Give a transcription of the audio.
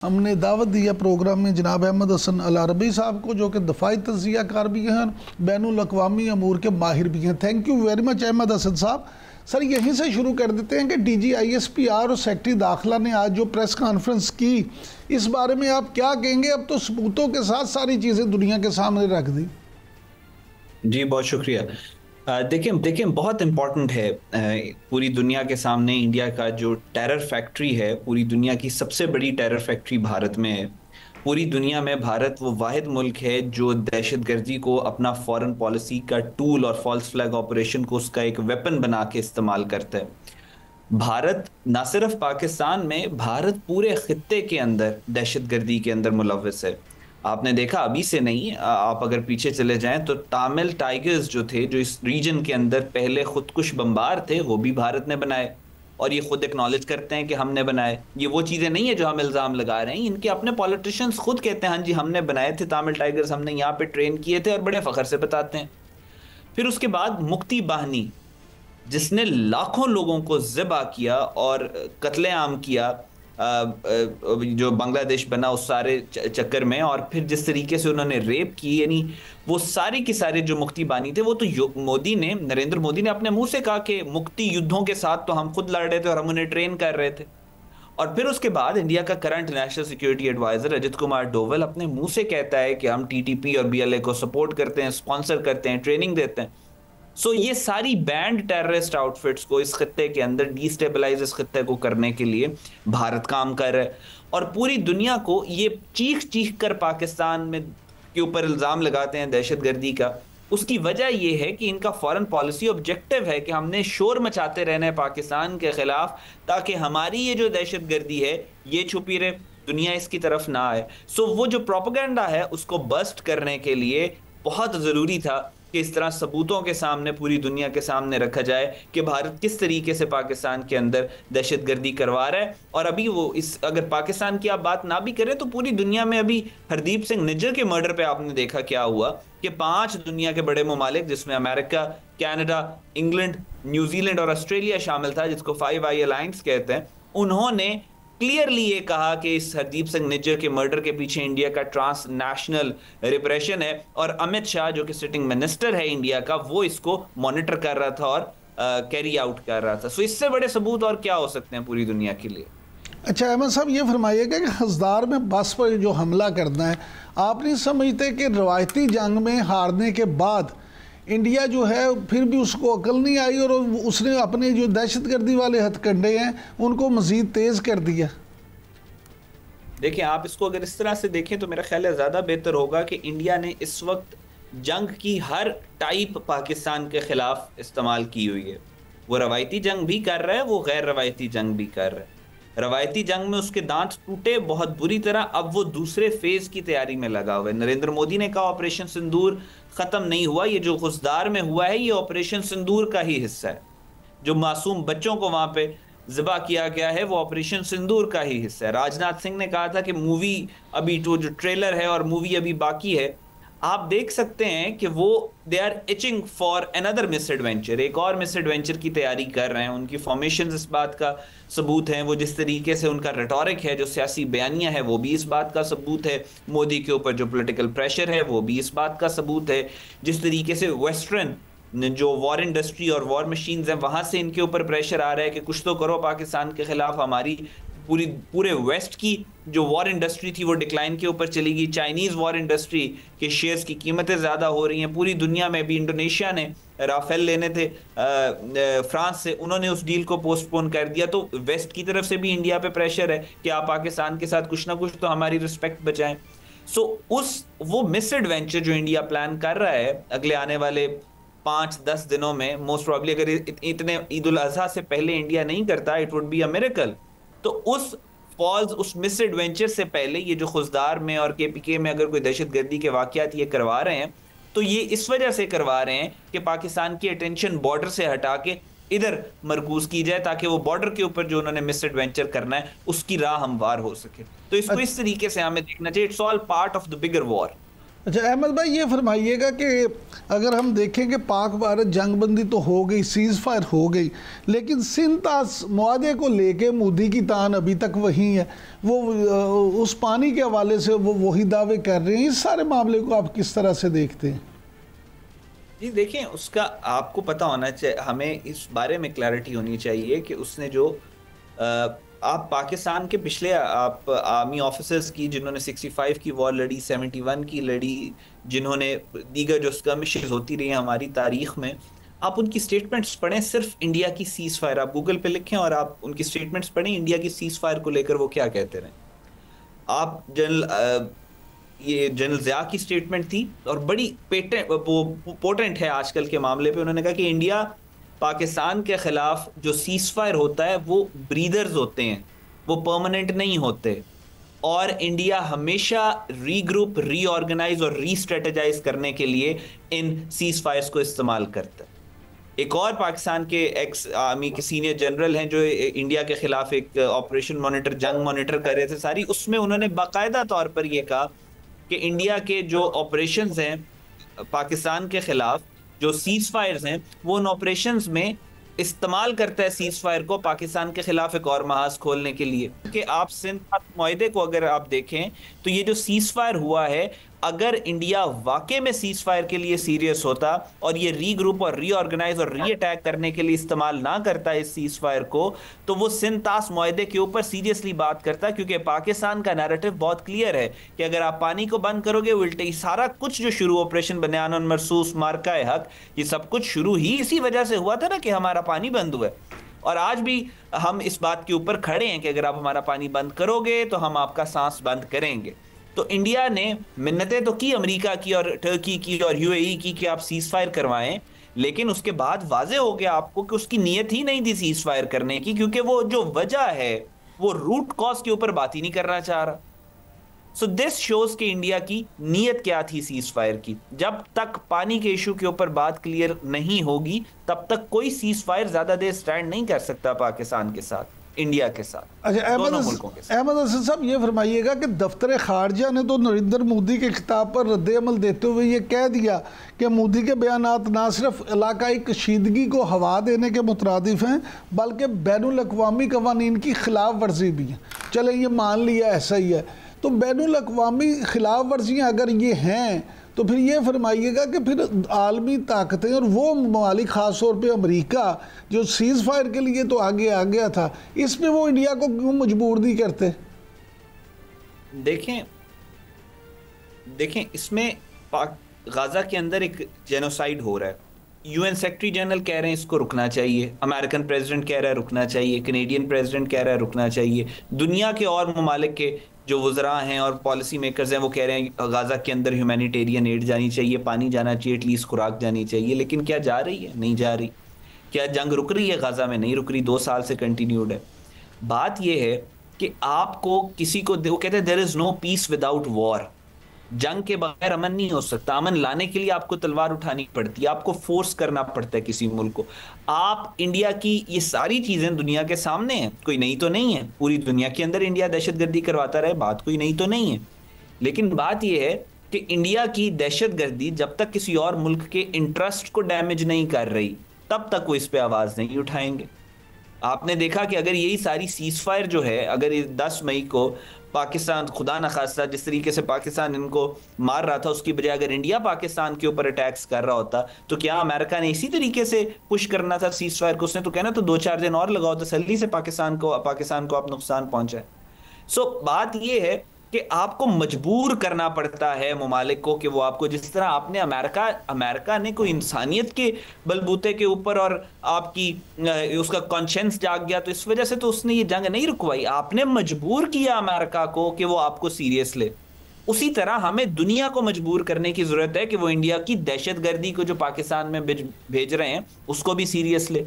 हमने दावत दिया प्रोग्राम में जनाब अहमद हसन अल अरबी साहब को, जो कि दफाई तजिया कार भी हैं, बैनुल अक़वामी अमूर के माहिर भी हैं। Thank you very much Ahmad Hasan साहब। सर यहीं से शुरू कर देते हैं कि DGISPR और सेक्रेटरी दाखिला ने आज जो प्रेस कॉन्फ्रेंस की, इस बारे में आप क्या कहेंगे? अब तो सबूतों के साथ सारी चीज़ें दुनिया के सामने रख दी। जी बहुत शुक्रिया। देखिए बहुत इम्पोर्टेंट है पूरी दुनिया के सामने इंडिया का जो टेरर फैक्ट्री है, पूरी दुनिया की सबसे बड़ी टेरर फैक्ट्री भारत में है। पूरी दुनिया में भारत वो वाहिद मुल्क है जो दहशतगर्दी को अपना फॉरेन पॉलिसी का टूल और फॉल्स फ्लैग ऑपरेशन को उसका एक वेपन बना के इस्तेमाल करता है। भारत ना सिर्फ पाकिस्तान में, भारत पूरे खित्ते के अंदर दहशतगर्दी के अंदर मुलव्वस है। आपने देखा अभी से नहीं, आप अगर पीछे चले जाएं तो तामिल टाइगर्स जो थे, जो इस रीजन के अंदर पहले खुदकुश बम्बार थे, वो भी भारत ने बनाए और ये खुद एक्नॉलेज करते हैं कि हमने बनाए। ये वो चीज़ें नहीं है जो हम इल्ज़ाम लगा रहे हैं, इनके अपने पॉलिटिशियंस खुद कहते हैं हाँ जी हमने बनाए थे तामिल टाइगर्स, हमने यहाँ पे ट्रेन किए थे, और बड़े फख्र से बताते हैं। फिर उसके बाद मुक्ति बाहिनी, जिसने लाखों लोगों को ज़िबा किया और कत्लेआम किया जो बांग्लादेश बना उस सारे चक्कर में, और फिर जिस तरीके से उन्होंने रेप की, यानी वो सारे के सारे जो मुक्ति बानी थे, वो तो मोदी ने, नरेंद्र मोदी ने अपने मुंह से कहा कि मुक्ति युद्धों के साथ तो हम खुद लड़ रहे थे और हम उन्हें ट्रेन कर रहे थे। और फिर उसके बाद इंडिया का current national security adviser Ajit Kumar Doval अपने मुंह से कहता है कि हम TTP और BLA को सपोर्ट करते हैं, स्पॉन्सर करते हैं, ट्रेनिंग देते हैं। ये सारी बैंड टेररिस्ट आउटफिट्स को इस खत्ते के अंदर डिस्टेबलाइज इस खत्ते को करने के लिए भारत काम कर रहा है, और पूरी दुनिया को ये चीख चीख कर पाकिस्तान में के ऊपर इल्ज़ाम लगाते हैं दहशतगर्दी का। उसकी वजह यह है कि इनका फॉरेन पॉलिसी ऑब्जेक्टिव है कि हमने शोर मचाते रहना है पाकिस्तान के खिलाफ, ताकि हमारी ये जो दहशतगर्दी है ये छुपी रहे, दुनिया इसकी तरफ ना आए। वो जो प्रोपेगेंडा है उसको बस्ट करने के लिए बहुत ज़रूरी था कि इस तरह सबूतों के सामने, पूरी दुनिया के सामने रखा जाए कि भारत किस तरीके से पाकिस्तान के अंदर दहशतगर्दी करवा रहा है। और अभी वो अगर पाकिस्तान की आप बात ना भी करें तो पूरी दुनिया में अभी हरदीप सिंह निज्जर के मर्डर पे आपने देखा क्या हुआ कि 5 दुनिया के बड़े ममालिक, जिसमें अमेरिका, कनाडा, इंग्लैंड, न्यूजीलैंड और ऑस्ट्रेलिया शामिल था, जिसको 5 आई अलायंस कहते हैं, उन्होंने क्लियरली ये कहा कि इस हरदीप सिंह निज्जर के मर्डर के पीछे इंडिया का ट्रांसनेशनल रिप्रेशन है, और अमित शाह जो कि सिटिंग मिनिस्टर है इंडिया का, वो इसको मॉनिटर कर रहा था और कैरी आउट कर रहा था। इससे बड़े सबूत और क्या हो सकते हैं पूरी दुनिया के लिए। अच्छा अहमद साहब, ये फरमाइएगा कि हज़ार में बस पर जो हमला करना है, आप नहीं समझते कि रवायती जंग में हारने के बाद इंडिया जो है फिर भी उसको अकल नहीं आई और उसने अपने जो दहशतगर्दी वाले हथकंडे हैं उनको मज़ीद तेज़ कर दिया? देखिए, आप इसको अगर इस तरह से देखें तो मेरा ख्याल है ज़्यादा बेहतर होगा कि इंडिया ने इस वक्त जंग की हर टाइप पाकिस्तान के खिलाफ इस्तेमाल की हुई है। वो रवायती जंग भी कर रहा है, वो गैर रवायती जंग भी कर रहा है। रवायती जंग में उसके दांत टूटे बहुत बुरी तरह, अब वो दूसरे फेज की तैयारी में लगा हुआ है। नरेंद्र मोदी ने कहा ऑपरेशन सिंदूर खत्म नहीं हुआ, ये जो गुजदार में हुआ है ये ऑपरेशन सिंदूर का ही हिस्सा है। जो मासूम बच्चों को वहां पे ज़िबा किया गया है वो ऑपरेशन सिंदूर का ही हिस्सा है। राजनाथ सिंह ने कहा था कि मूवी अभी जो ट्रेलर है और मूवी अभी बाकी है, आप देख सकते हैं कि वो they are itching for another misadventure, एक और मिस एडवेंचर की तैयारी कर रहे हैं। उनकी फॉर्मेशन इस बात का सबूत है, वो जिस तरीके से उनका रेटोरिक है, जो सियासी बयानियां है, वो भी इस बात का सबूत है। मोदी के ऊपर जो पॉलिटिकल प्रेशर है वो भी इस बात का सबूत है। जिस तरीके से वेस्टर्न जो वॉर इंडस्ट्री और वॉर मशीन्स हैं वहां से इनके ऊपर प्रेशर आ रहा है कि कुछ तो करो पाकिस्तान के खिलाफ। हमारी पूरे वेस्ट की जो वॉर इंडस्ट्री थी वो डिक्लाइन के ऊपर चली गई। चाइनीज वॉर इंडस्ट्री के शेयर्स की कीमतें ज़्यादा हो रही हैं पूरी दुनिया में। भी इंडोनेशिया ने राफेल लेने थे फ्रांस से, उन्होंने उस डील को पोस्टपोन कर दिया। तो वेस्ट की तरफ से भी इंडिया पे प्रेशर है कि आप पाकिस्तान के साथ कुछ ना कुछ तो हमारी रिस्पेक्ट बचाएं। वो मिस एडवेंचर जो इंडिया प्लान कर रहा है अगले आने वाले 5-10 दिनों में, मोस्ट प्रॉब्ली अगर इतने ईद उल अजहा से पहले इंडिया नहीं करता, it would be a miracle. तो उस मिस एडवेंचर से पहले ये जो खुजदार में और KPK में अगर कोई दहशतगर्दी के वाकयात ये करवा रहे हैं तो ये इस वजह से करवा रहे हैं कि पाकिस्तान की अटेंशन बॉर्डर से हटा के इधर मरकूज की जाए, ताकि वो बॉर्डर के ऊपर जो उन्होंने मिस एडवेंचर करना है उसकी राह हमवार हो सके। तो इसको इस तरीके से हमें देखना चाहिए, it's all part of the bigger war. अच्छा अहमद भाई, ये फरमाइएगा कि अगर हम देखें कि पाक भारत जंगबंदी तो हो गई, सीज़ फायर हो गई, लेकिन सिंतास मुआदे को लेके मोदी की तान अभी तक वही है। वो उस पानी के हवाले से वो वही दावे कर रहे हैं। इस सारे मामले को आप किस तरह से देखते हैं? जी देखें, उसका आपको पता होना चाहिए, हमें इस बारे में क्लैरिटी होनी चाहिए कि उसने जो आप पाकिस्तान के पिछले आप आर्मी ऑफिसर्स की जिन्होंने 65 की वॉर लड़ी, 71 की लड़ी, जिन्होंने दीगर जो स्कर्मिशेस होती रही हमारी तारीख में, आप उनकी स्टेटमेंट्स पढ़ें। सिर्फ इंडिया की सीज फायर आप गूगल पे लिखें और आप उनकी स्टेटमेंट्स पढ़ें, इंडिया की सीज फायर को लेकर वो क्या कहते रहे। आप ये जनरल ज़िया की स्टेटमेंट थी और बड़ी पोटेंट है आजकल के मामले पे। उन्होंने कहा कि इंडिया पाकिस्तान के खिलाफ जो सीज फायर होता है वो ब्रीदर्स होते हैं, वो परमानेंट नहीं होते, और इंडिया हमेशा रीग्रुप, रीऑर्गेनाइज और रीस्ट्रेटेजाइज करने के लिए इन सीज फायर्स को इस्तेमाल करता है। एक और पाकिस्तान के एक्स आर्मी के सीनियर जनरल हैं जो इंडिया के खिलाफ एक ऑपरेशन मॉनिटर, जंग मॉनिटर कर रहे थे सारी, उसमें उन्होंने बाकायदा तौर पर यह कहा कि इंडिया के जो ऑपरेशंस हैं पाकिस्तान के खिलाफ, जो सीज फायर्स हैं, वो उन ऑपरेशंस में इस्तेमाल करता है सीज फायर को पाकिस्तान के खिलाफ एक और महाज खोलने के लिए। कि आप सिंध मुआहदे को अगर आप देखें तो ये जो सीज फायर हुआ है, अगर इंडिया वाकई में सीज फायर के लिए सीरियस होता और ये रीग्रुप और रीऑर्गेनाइज और री अटैक करने के लिए इस्तेमाल ना करता इस सीज फायर को, तो वो सिंध-तास मुआहदे के ऊपर सीरियसली बात करता, क्योंकि पाकिस्तान का नैरेटिव बहुत क्लियर है कि अगर आप पानी को बंद करोगे, उल्टे सारा कुछ जो शुरू ऑपरेशन बनियान मरसूस, मार्का हक, ये सब कुछ शुरू ही इसी वजह से हुआ था ना कि हमारा पानी बंद हुआ है। और आज भी हम इस बात के ऊपर खड़े हैं कि अगर आप हमारा पानी बंद करोगे तो हम आपका सांस बंद करेंगे। तो इंडिया ने मिन्नतें तो की अमेरिका की और टर्की की और यूएई की कि आप सीज फायर करवाएं, लेकिन उसके बाद वाजे हो गया आपको कि उसकी नीयत ही नहीं थी सीज फायर करने की, क्योंकि वो जो वजह है वो रूट कॉज के ऊपर बात ही नहीं करना चाह रहा। सो दिस शोज कि इंडिया की नीयत क्या थी सीज फायर की। जब तक पानी के इशू के ऊपर बात क्लियर नहीं होगी, तब तक कोई सीज फायर ज्यादा देर स्टैंड नहीं कर सकता पाकिस्तान के साथ, इंडिया के साथ, अच्छा दोनों मुल्कों के साथ। अहमद हसन साहब, ये फरमाइएगा कि दफ्तर खारजा ने तो नरेंद्र मोदी के खिताब पर रद्द-ए-अमल देते हुए ये कह दिया कि मोदी के बयानात ना सिर्फ इलाकाई कशीदगी को हवा देने के मुतरादिफ हैं, बल्कि बैनुल-अक़वामी कवानीन की खिलाफ वर्जी भी है। चले ये मान लिया ऐसा ही है, तो बैनुल-अक़वामी खिलाफ वर्जियाँ अगर ये हैं तो फिर ये फरमाइएगा कि फिर आलमी ताकतें और वो ममालिक ख़ास तौर पे अमेरिका जो सीज़ फायर के लिए तो आगे आ गया था, इसमें वो इंडिया को क्यों मजबूर नहीं करते? देखें इसमें गाजा के अंदर एक जेनोसाइड हो रहा है। यूएन सेक्रेटरी जनरल कह रहे हैं इसको रुकना चाहिए, अमेरिकन प्रेसिडेंट कह रहा है रुकना चाहिए, कनेडियन प्रेसिडेंट कह रहा है रुकना चाहिए, दुनिया के और ममालिक के जो वज़रा हैं और पॉलिसी मेकर्स हैं वो कह रहे हैं गाज़ा के अंदर ह्यूमैनिटेरियन एड जानी चाहिए, पानी जाना चाहिए, एटलीस्ट खुराक जानी चाहिए। लेकिन क्या जा रही है? नहीं जा रही। क्या जंग रुक रही है गाज़ा में? नहीं रुक रही, 2 साल से कंटिन्यूड है। बात यह है कि आपको किसी को, वो कहते हैं there is no peace without war, जंग के बगैर अमन नहीं हो सकता। अमन लाने के लिए आपको तलवार उठानी पड़ती है, आपको फोर्स करना पड़ता है किसी मुल्क को। आप इंडिया की ये सारी चीजें दुनिया के सामने हैं, कोई नई तो नहीं है। पूरी दुनिया के अंदर इंडिया दहशतगर्दी करवाता रहे, बात कोई नई तो नहीं है। लेकिन बात यह है कि इंडिया की दहशतगर्दी जब तक किसी और मुल्क के इंटरेस्ट को डैमेज नहीं कर रही, तब तक वो इस पर आवाज नहीं उठाएंगे। आपने देखा कि अगर यही सारी सीज फायर जो है, अगर 10 मई को पाकिस्तान, खुदा न खास्ता जिस तरीके से पाकिस्तान इनको मार रहा था, उसकी बजाय अगर इंडिया पाकिस्तान के ऊपर अटैक्स कर रहा होता, तो क्या अमेरिका ने इसी तरीके से पुश करना था सीज फायर को? उसने तो कहना तो 2-4 दिन और लगाओ, तसल्ली से पाकिस्तान को आप नुकसान पहुंचाए। सो बात यह है कि आपको मजबूर करना पड़ता है ममालिक को कि वो आपको, जिस तरह आपने अमेरिका ने कोई इंसानियत के बलबूते के ऊपर और आपकी उसका कॉन्शियंस जाग गया, तो इस वजह से तो उसने ये जंग नहीं रुकवाई, आपने मजबूर किया अमेरिका को कि वो आपको सीरियस ले। उसी तरह हमें दुनिया को मजबूर करने की जरूरत है कि वो इंडिया की दहशतगर्दी को जो पाकिस्तान में भेज रहे हैं उसको भी सीरियस ले।